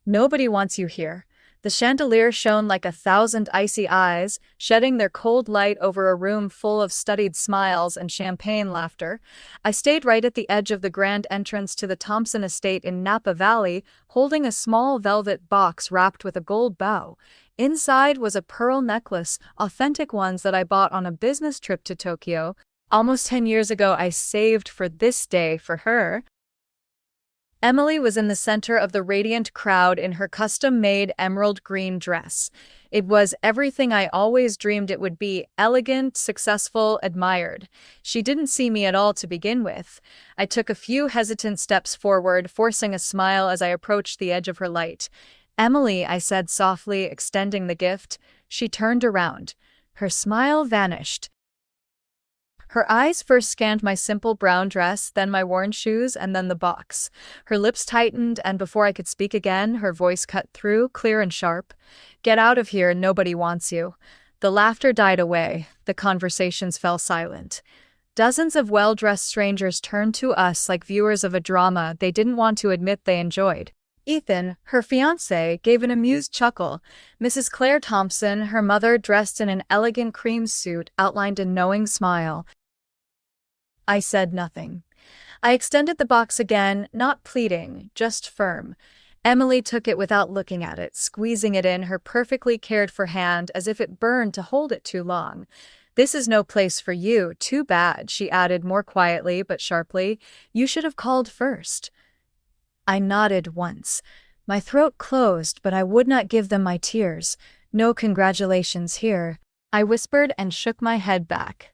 Nobody wants you here. The chandelier shone like 1,000 icy eyes, shedding their cold light over a room full of studied smiles and champagne laughter. I stayed right at the edge of the grand entrance to the Thompson estate in Napa Valley, holding a small velvet box wrapped with a gold bow. Inside was a pearl necklace, authentic ones that I bought on a business trip to Tokyo. Almost 10 years ago, I saved for this day for her. Emily was in the center of the radiant crowd in her custom-made emerald green dress. It was everything I always dreamed it would be: elegant, successful, admired. She didn't see me at all to begin with. I took a few hesitant steps forward, forcing a smile as I approached the edge of her light. "Emily," I said softly, extending the gift. She turned around. Her smile vanished. Her eyes first scanned my simple brown dress, then my worn shoes, and then the box. Her lips tightened, and before I could speak again, her voice cut through, clear and sharp. "Get out of here, nobody wants you." The laughter died away. The conversations fell silent. Dozens of well-dressed strangers turned to us like viewers of a drama they didn't want to admit they enjoyed. Ethan, her fiancé, gave an amused chuckle. Mrs. Claire Thompson, her mother, dressed in an elegant cream suit, outlined a knowing smile. I said nothing. I extended the box again, not pleading, just firm. Emily took it without looking at it, squeezing it in her perfectly cared-for hand as if it burned to hold it too long. "This is no place for you, too bad," she added more quietly but sharply. "You should have called first." I nodded once. My throat closed, but I would not give them my tears. "No congratulations here," I whispered and shook my head back.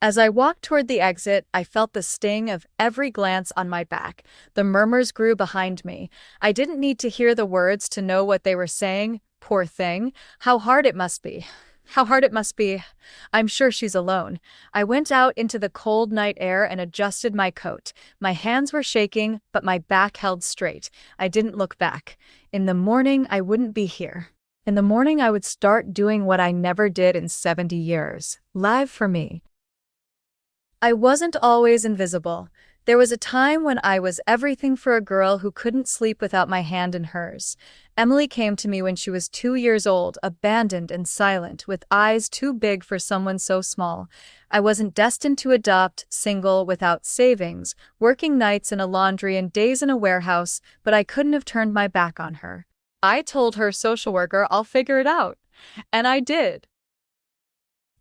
As I walked toward the exit, I felt the sting of every glance on my back. The murmurs grew behind me. I didn't need to hear the words to know what they were saying. Poor thing. How hard it must be. How hard it must be. I'm sure she's alone. I went out into the cold night air and adjusted my coat. My hands were shaking, but my back held straight. I didn't look back. In the morning, I wouldn't be here. In the morning, I would start doing what I never did in 70 years. Live for me. I wasn't always invisible. There was a time when I was everything for a girl who couldn't sleep without my hand in hers. Emily came to me when she was 2 years old, abandoned and silent, with eyes too big for someone so small. I wasn't destined to adopt, single, without savings, working nights in a laundry and days in a warehouse, but I couldn't have turned my back on her. I told her, "Social worker, I'll figure it out." And I did.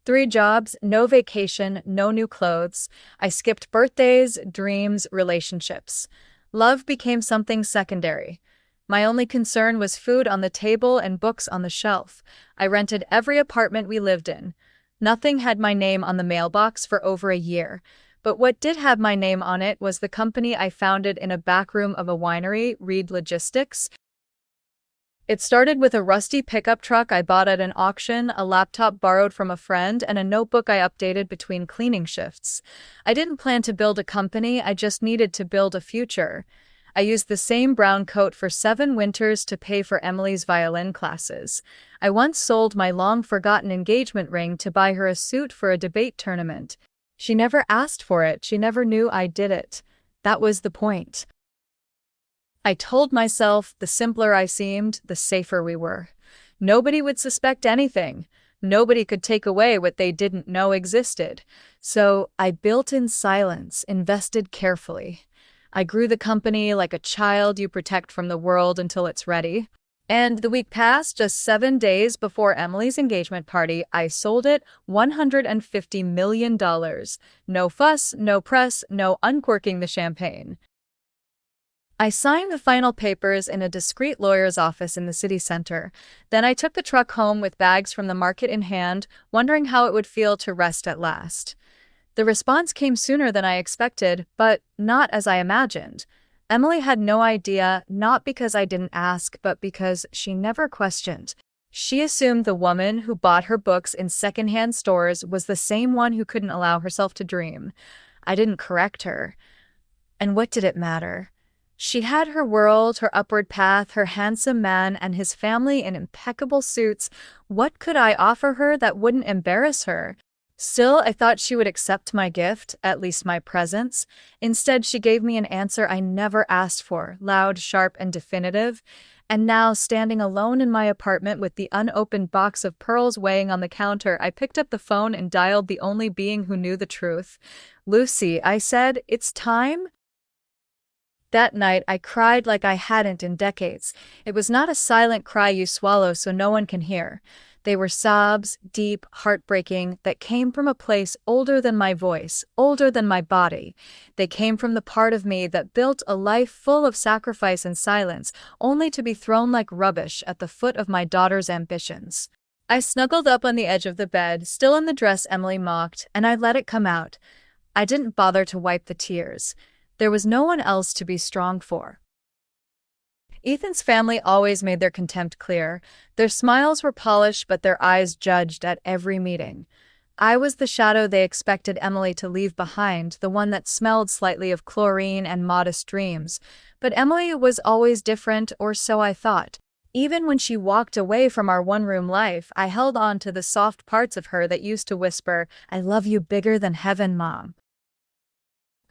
3 jobs, no vacation, no new clothes. I skipped birthdays, dreams, relationships. Love became something secondary. My only concern was food on the table and books on the shelf. I rented every apartment we lived in. Nothing had my name on the mailbox for over a year. But what did have my name on it was the company I founded in a back room of a winery, Reed Logistics. It started with a rusty pickup truck I bought at an auction, a laptop borrowed from a friend, and a notebook I updated between cleaning shifts. I didn't plan to build a company, I just needed to build a future. I used the same brown coat for 7 winters to pay for Emily's violin classes. I once sold my long-forgotten engagement ring to buy her a suit for a debate tournament. She never asked for it, she never knew I did it. That was the point. I told myself the simpler I seemed, the safer we were. Nobody would suspect anything. Nobody could take away what they didn't know existed. So I built in silence, invested carefully. I grew the company like a child you protect from the world until it's ready. And the week passed, just 7 days before Emily's engagement party, I sold it $150 million. No fuss, no press, no uncorking the champagne. I signed the final papers in a discreet lawyer's office in the city center. Then I took the truck home with bags from the market in hand, wondering how it would feel to rest at last. The response came sooner than I expected, but not as I imagined. Emily had no idea, not because I didn't ask, but because she never questioned. She assumed the woman who bought her books in secondhand stores was the same one who couldn't allow herself to dream. I didn't correct her. And what did it matter? She had her world, her upward path, her handsome man, and his family in impeccable suits. What could I offer her that wouldn't embarrass her? Still, I thought she would accept my gift, at least my presence. Instead, she gave me an answer I never asked for, loud, sharp, and definitive. And now, standing alone in my apartment with the unopened box of pearls weighing on the counter, I picked up the phone and dialed the only being who knew the truth. "Lucy," I said, "it's time." That night, I cried like I hadn't in decades. It was not a silent cry you swallow so no one can hear. They were sobs, deep, heartbreaking, that came from a place older than my voice, older than my body. They came from the part of me that built a life full of sacrifice and silence, only to be thrown like rubbish at the foot of my daughter's ambitions. I snuggled up on the edge of the bed, still in the dress Emily mocked, and I let it come out. I didn't bother to wipe the tears. There was no one else to be strong for. Ethan's family always made their contempt clear. Their smiles were polished, but their eyes judged at every meeting. I was the shadow they expected Emily to leave behind, the one that smelled slightly of chlorine and modest dreams. But Emily was always different, or so I thought. Even when she walked away from our one-room life, I held on to the soft parts of her that used to whisper, "I love you bigger than heaven, Mom."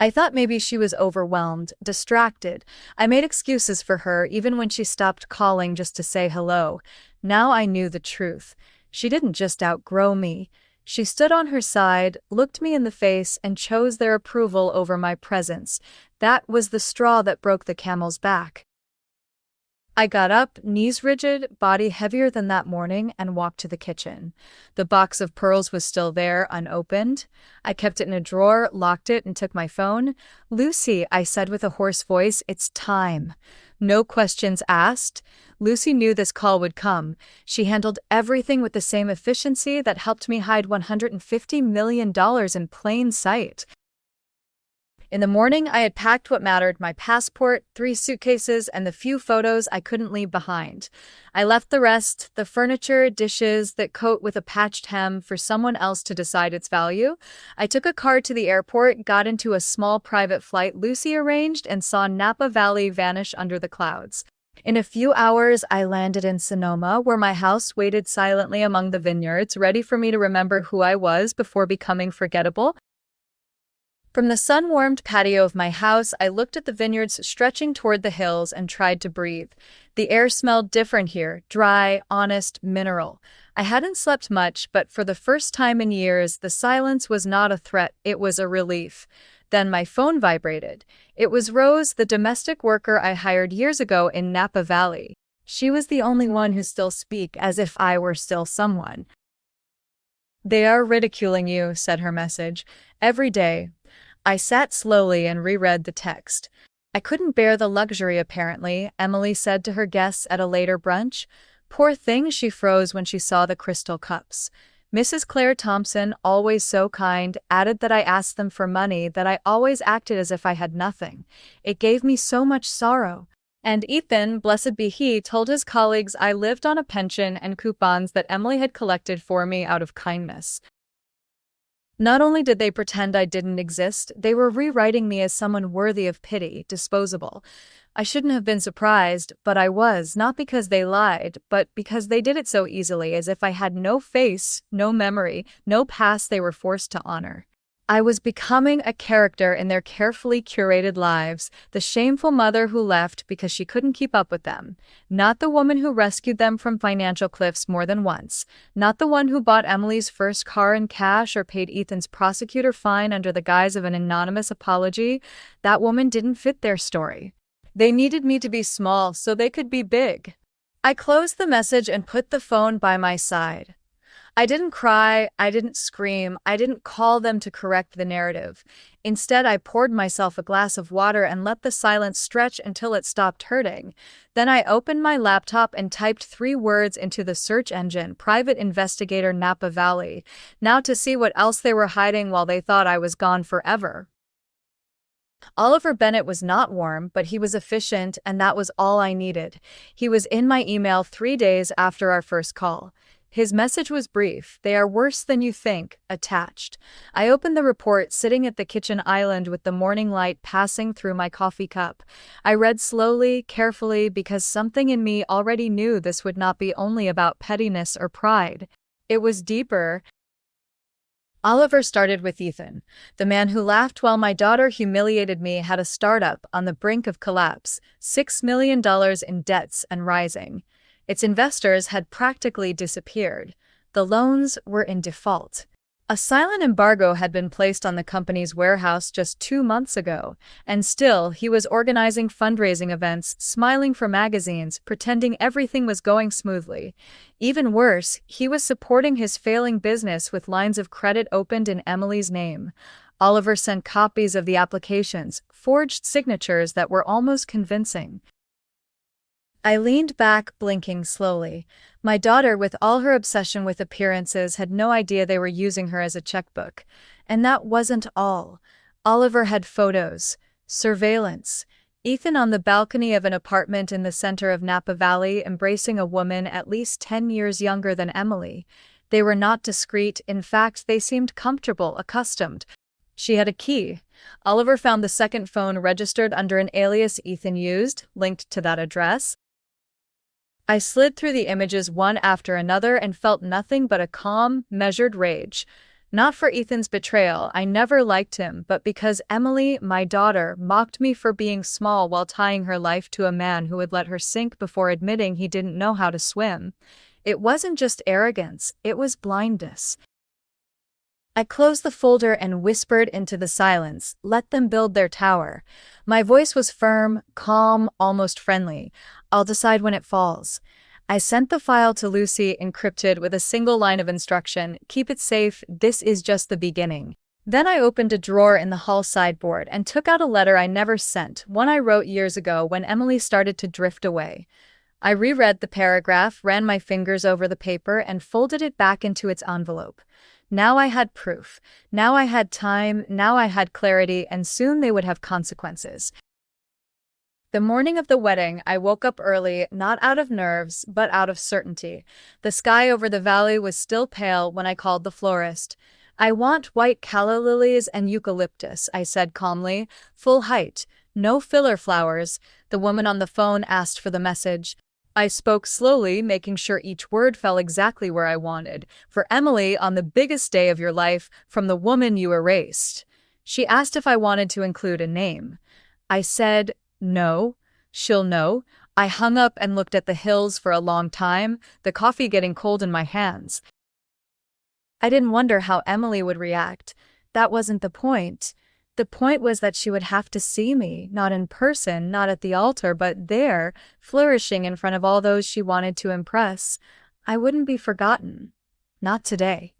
I thought maybe she was overwhelmed, distracted. I made excuses for her even when she stopped calling just to say hello. Now I knew the truth. She didn't just outgrow me. She stood on her side, looked me in the face, and chose their approval over my presence. That was the straw that broke the camel's back. I got up, knees rigid, body heavier than that morning, and walked to the kitchen. The box of pearls was still there, unopened. I kept it in a drawer, locked it, and took my phone. "Lucy," I said with a hoarse voice, "it's time." No questions asked. Lucy knew this call would come. She handled everything with the same efficiency that helped me hide $150 million in plain sight. In the morning, I had packed what mattered: my passport, 3 suitcases, and the few photos I couldn't leave behind. I left the rest, the furniture, dishes, that coat with a patched hem, for someone else to decide its value. I took a car to the airport, got into a small private flight Lucy arranged, and saw Napa Valley vanish under the clouds. In a few hours, I landed in Sonoma, where my house waited silently among the vineyards, ready for me to remember who I was before becoming forgettable. From the sun-warmed patio of my house, I looked at the vineyards stretching toward the hills and tried to breathe. The air smelled different here, dry, honest, mineral. I hadn't slept much, but for the first time in years, the silence was not a threat, it was a relief. Then my phone vibrated. It was Rose, the domestic worker I hired years ago in Napa Valley. She was the only one who still spoke as if I were still someone. "They are ridiculing you," said her message. "Every day." I sat slowly and reread the text. "I couldn't bear the luxury, apparently," Emily said to her guests at a later brunch. Poor thing, she froze when she saw the crystal cups. Mrs. Claire Thompson, always so kind, added that I asked them for money, that I always acted as if I had nothing. It gave me so much sorrow. And Ethan, blessed be he, told his colleagues I lived on a pension and coupons that Emily had collected for me out of kindness. Not only did they pretend I didn't exist, they were rewriting me as someone worthy of pity, disposable. I shouldn't have been surprised, but I was, not because they lied, but because they did it so easily, as if I had no face, no memory, no past they were forced to honor. I was becoming a character in their carefully curated lives, the shameful mother who left because she couldn't keep up with them, not the woman who rescued them from financial cliffs more than once, not the one who bought Emily's first car in cash or paid Ethan's prosecutor fine under the guise of an anonymous apology. That woman didn't fit their story. They needed me to be small so they could be big. I closed the message and put the phone by my side. I didn't cry, I didn't scream, I didn't call them to correct the narrative. Instead, I poured myself a glass of water and let the silence stretch until it stopped hurting. Then I opened my laptop and typed 3 words into the search engine: Private Investigator Napa Valley, now to see what else they were hiding while they thought I was gone forever. Oliver Bennett was not warm, but he was efficient, and that was all I needed. He was in my email 3 days after our first call. His message was brief: "They are worse than you think," attached. I opened the report, sitting at the kitchen island with the morning light passing through my coffee cup. I read slowly, carefully, because something in me already knew this would not be only about pettiness or pride. It was deeper. Oliver started with Ethan. The man who laughed while my daughter humiliated me had a startup on the brink of collapse, $6 million in debts and rising. Its investors had practically disappeared. The loans were in default. A silent embargo had been placed on the company's warehouse just 2 months ago, and still he was organizing fundraising events, smiling for magazines, pretending everything was going smoothly. Even worse, he was supporting his failing business with lines of credit opened in Emily's name. Oliver sent copies of the applications, forged signatures that were almost convincing. I leaned back, blinking slowly. My daughter, with all her obsession with appearances, had no idea they were using her as a checkbook. And that wasn't all. Oliver had photos, surveillance. Ethan on the balcony of an apartment in the center of Napa Valley embracing a woman at least 10 years younger than Emily. They were not discreet, in fact, they seemed comfortable, accustomed. She had a key. Oliver found the second phone registered under an alias Ethan used, linked to that address. I slid through the images one after another and felt nothing but a calm, measured rage. Not for Ethan's betrayal, I never liked him, but because Emily, my daughter, mocked me for being small while tying her life to a man who would let her sink before admitting he didn't know how to swim. It wasn't just arrogance, it was blindness. I closed the folder and whispered into the silence, "Let them build their tower." My voice was firm, calm, almost friendly. "I'll decide when it falls." I sent the file to Lucy encrypted with a single line of instruction, "Keep it safe, this is just the beginning." Then I opened a drawer in the hall sideboard and took out a letter I never sent, one I wrote years ago when Emily started to drift away. I reread the paragraph, ran my fingers over the paper, and folded it back into its envelope. Now I had proof. Now I had time. Now I had clarity, and soon they would have consequences. The morning of the wedding, I woke up early, not out of nerves, but out of certainty. The sky over the valley was still pale when I called the florist. "I want white calla lilies and eucalyptus," I said calmly. "Full height. No filler flowers." The woman on the phone asked for the message. I spoke slowly, making sure each word fell exactly where I wanted. "For Emily, on the biggest day of your life, from the woman you erased." She asked if I wanted to include a name. I said, "No. She'll know." I hung up and looked at the hills for a long time, the coffee getting cold in my hands. I didn't wonder how Emily would react. That wasn't the point. The point was that she would have to see me, not in person, not at the altar, but there, flourishing in front of all those she wanted to impress. I wouldn't be forgotten. Not today.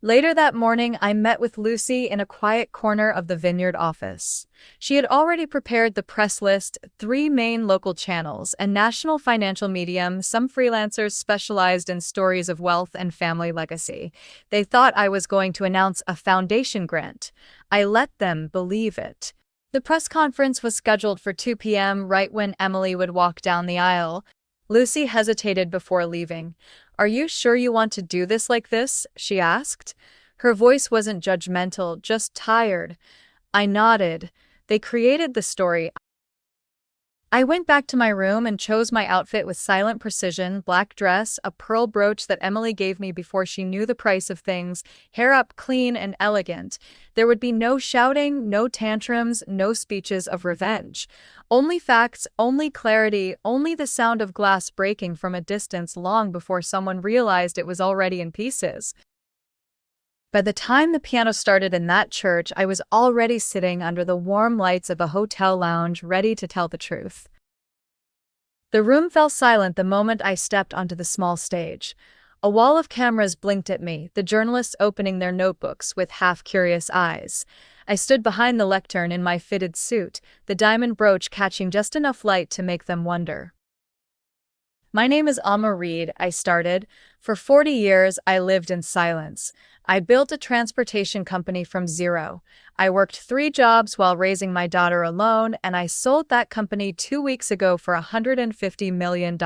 Later that morning, I met with Lucy in a quiet corner of the Vineyard office. She had already prepared the press list, 3 main local channels, a national financial medium, some freelancers specialized in stories of wealth and family legacy. They thought I was going to announce a foundation grant. I let them believe it. The press conference was scheduled for 2 p.m. right when Emily would walk down the aisle. Lucy hesitated before leaving. "Are you sure you want to do this like this?" she asked. Her voice wasn't judgmental, just tired. I nodded. They created the story. I went back to my room and chose my outfit with silent precision: black dress, a pearl brooch that Emily gave me before she knew the price of things, hair up clean and elegant. There would be no shouting, no tantrums, no speeches of revenge. Only facts, only clarity, only the sound of glass breaking from a distance long before someone realized it was already in pieces. By the time the piano started in that church, I was already sitting under the warm lights of a hotel lounge, ready to tell the truth. The room fell silent the moment I stepped onto the small stage. A wall of cameras blinked at me, the journalists opening their notebooks with half-curious eyes. I stood behind the lectern in my fitted suit, the diamond brooch catching just enough light to make them wonder. "My name is Alma Reed," I started. "For 40 years, I lived in silence. I built a transportation company from zero. I worked 3 jobs while raising my daughter alone, and I sold that company 2 weeks ago for $150 million.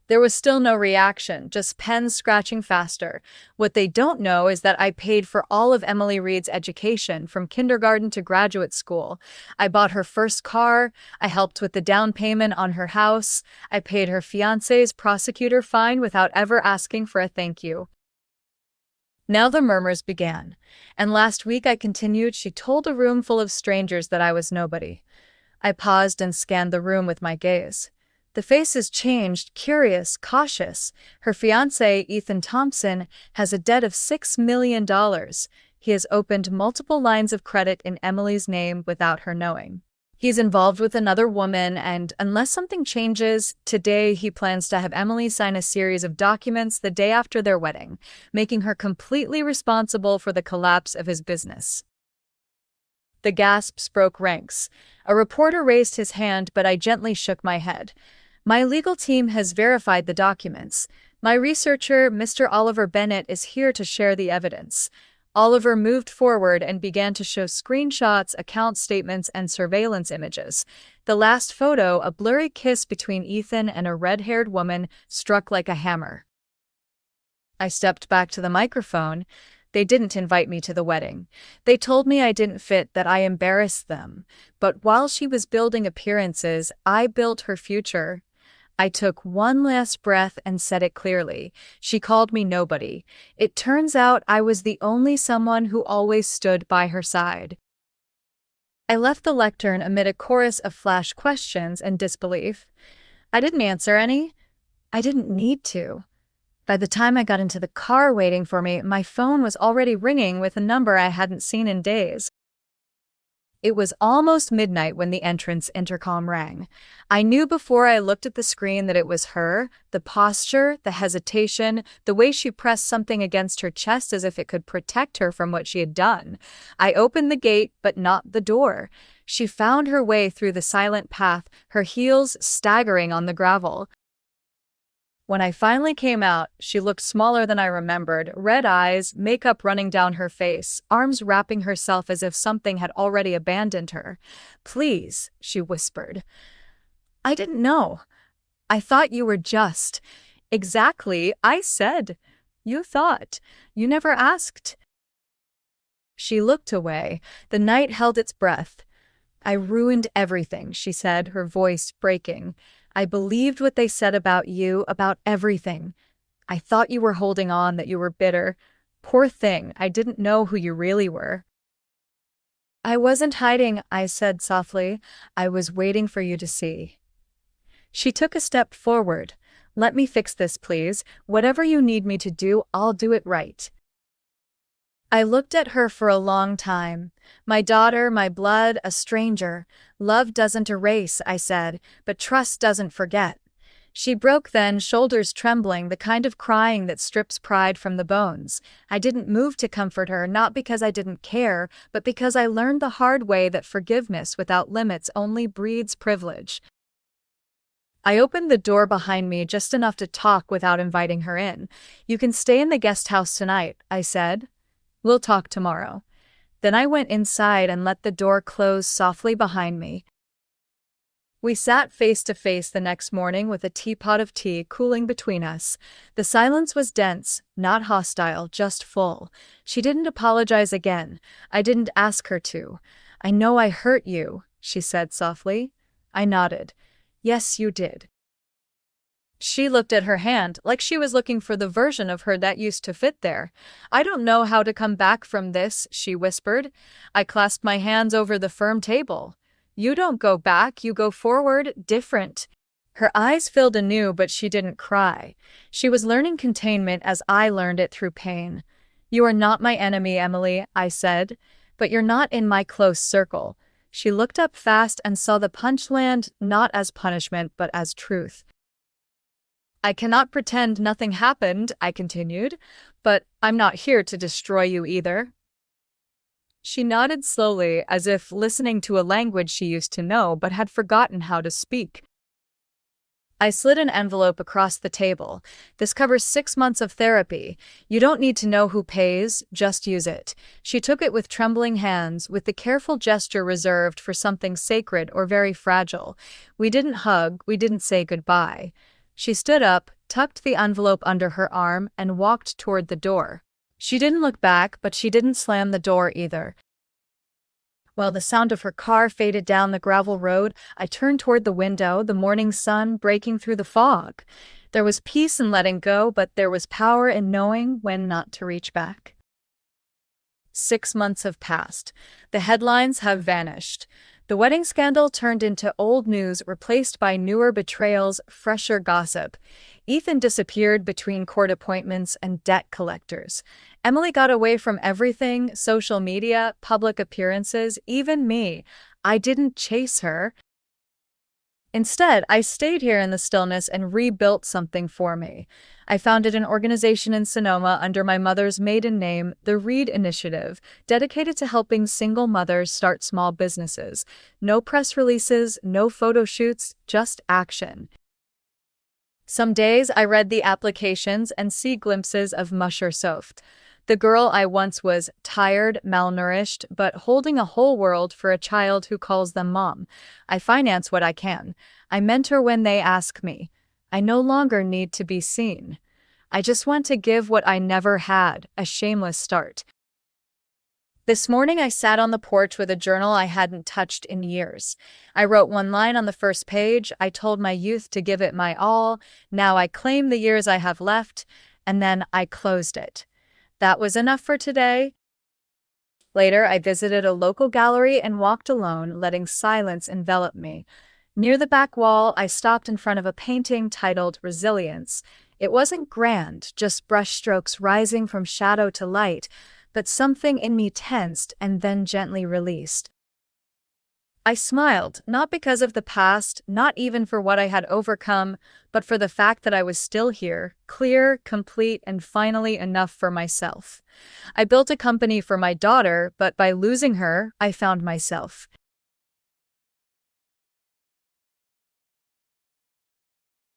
There was still no reaction, just pens scratching faster. What they don't know is that I paid for all of Emily Reed's education, from kindergarten to graduate school. I bought her first car, I helped with the down payment on her house, I paid her fiancé's prosecutor fine without ever asking for a thank you. Now the murmurs began, and last week I continued. She told a room full of strangers that I was nobody. I paused and scanned the room with my gaze. The faces changed, curious, cautious. Her fiancé, Ethan Thompson, has a debt of $6 million. He has opened multiple lines of credit in Emily's name without her knowing. He's involved with another woman, and unless something changes, today he plans to have Emily sign a series of documents the day after their wedding, making her completely responsible for the collapse of his business. The gasps broke ranks. A reporter raised his hand, but I gently shook my head. My legal team has verified the documents. My researcher, Mr. Oliver Bennett, is here to share the evidence. Oliver moved forward and began to show screenshots, account statements, and surveillance images. The last photo, a blurry kiss between Ethan and a red-haired woman, struck like a hammer. I stepped back to the microphone. They didn't invite me to the wedding. They told me I didn't fit, that I embarrassed them. But while she was building appearances, I built her future. I took one last breath and said it clearly. She called me nobody. It turns out I was the only someone who always stood by her side. I left the lectern amid a chorus of flash questions and disbelief. I didn't answer any. I didn't need to. By the time I got into the car waiting for me, my phone was already ringing with a number I hadn't seen in days. It was almost midnight when the entrance intercom rang. I knew before I looked at the screen that it was her. The posture, the hesitation, the way she pressed something against her chest as if it could protect her from what she had done. I opened the gate, but not the door. She found her way through the silent path, her heels staggering on the gravel. When I finally came out, she looked smaller than I remembered, red eyes, makeup running down her face, arms wrapping herself as if something had already abandoned her. "Please," she whispered. "I didn't know. I thought you were just—" "Exactly," I said. "You thought. You never asked." She looked away. The night held its breath. "I ruined everything," she said, her voice breaking. "I believed what they said about you, about everything. I thought you were holding on, that you were bitter. Poor thing, I didn't know who you really were." "I wasn't hiding," I said softly. "I was waiting for you to see." She took a step forward. "Let me fix this, please. Whatever you need me to do, I'll do it right." I looked at her for a long time. "My daughter, my blood, a stranger. Love doesn't erase," I said, "but trust doesn't forget." She broke then, shoulders trembling, the kind of crying that strips pride from the bones. I didn't move to comfort her, not because I didn't care, but because I learned the hard way that forgiveness without limits only breeds privilege. I opened the door behind me just enough to talk without inviting her in. "You can stay in the guest house tonight," I said. "We'll talk tomorrow." Then I went inside and let the door close softly behind me. We sat face to face the next morning with a teapot of tea cooling between us. The silence was dense, not hostile, just full. She didn't apologize again. I didn't ask her to. "I know I hurt you," she said softly. I nodded. "Yes, you did." She looked at her hand, like she was looking for the version of her that used to fit there. "I don't know how to come back from this," she whispered. I clasped my hands over the firm table. "You don't go back, you go forward, different." Her eyes filled anew, but she didn't cry. She was learning containment as I learned it through pain. "You are not my enemy, Emily," I said, "but you're not in my close circle." She looked up fast and saw the punch land, not as punishment, but as truth. "I cannot pretend nothing happened," I continued, "but I'm not here to destroy you either." She nodded slowly, as if listening to a language she used to know but had forgotten how to speak. I slid an envelope across the table. "This covers 6 months of therapy. You don't need to know who pays, just use it." She took it with trembling hands, with the careful gesture reserved for something sacred or very fragile. We didn't hug, we didn't say goodbye. She stood up, tucked the envelope under her arm, and walked toward the door. She didn't look back, but she didn't slam the door either. While the sound of her car faded down the gravel road, I turned toward the window, the morning sun breaking through the fog. There was peace in letting go, but there was power in knowing when not to reach back. 6 months have passed. The headlines have vanished. The wedding scandal turned into old news, replaced by newer betrayals, fresher gossip. Ethan disappeared between court appointments and debt collectors. Emily got away from everything: social media, public appearances, even me. I didn't chase her. Instead, I stayed here in the stillness and rebuilt something for me. I founded an organization in Sonoma under my mother's maiden name, the Reed Initiative, dedicated to helping single mothers start small businesses. No press releases, no photo shoots, just action. Some days I read the applications and see glimpses of Musher Soft, the girl I once was, tired, malnourished, but holding a whole world for a child who calls them mom. I finance what I can. I mentor when they ask me. I no longer need to be seen. I just want to give what I never had, a shameless start. This morning I sat on the porch with a journal I hadn't touched in years. I wrote one line on the first page. I told my youth to give it my all. Now I claim the years I have left, and then I closed it. That was enough for today. Later, I visited a local gallery and walked alone, letting silence envelop me. Near the back wall, I stopped in front of a painting titled Resilience. It wasn't grand, just brushstrokes rising from shadow to light, but something in me tensed and then gently released. I smiled, not because of the past, not even for what I had overcome, but for the fact that I was still here, clear, complete, and finally enough for myself. I built a company for my daughter, but by losing her, I found myself.